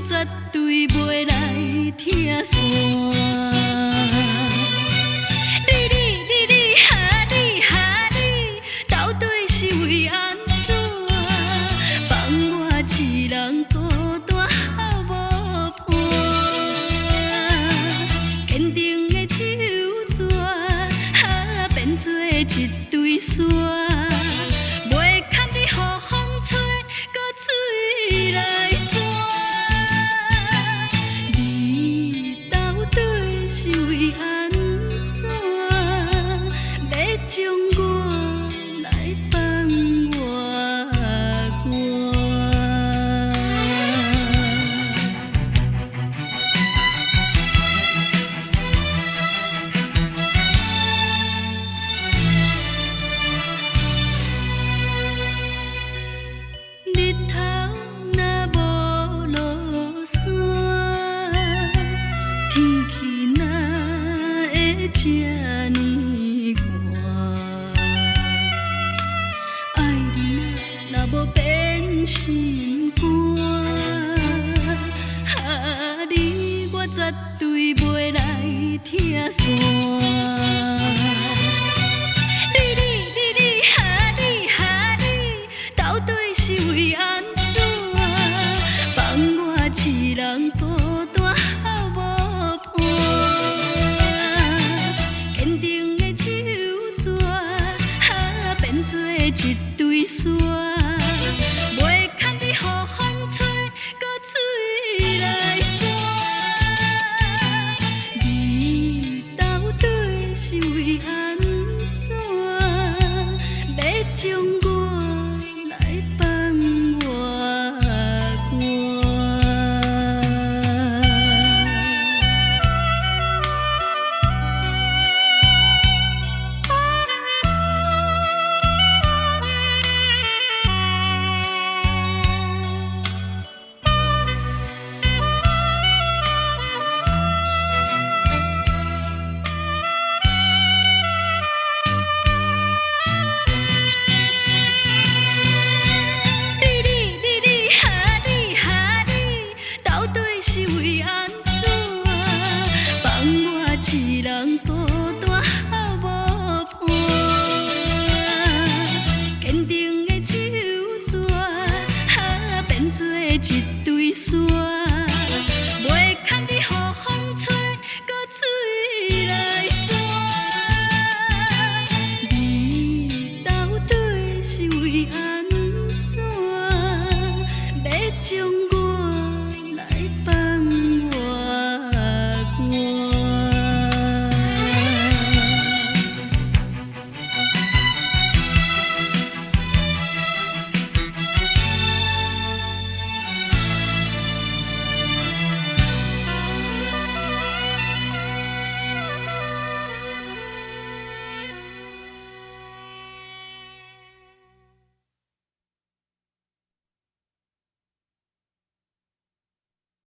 绝对袂来听散。你哈你，到底是为安怎？放我一人孤单好无伴，坚定的手纸变做一堆沙。将我来放我日头若无落山，天气哪会这呢寒？无变心肝，你我绝对袂来听散。你，到底是为安怎？放我一人孤单好无伴，坚定的手纸变做一堆沙。将我来放我一人孤单好无伴，坚定的手纸变做一堆沙。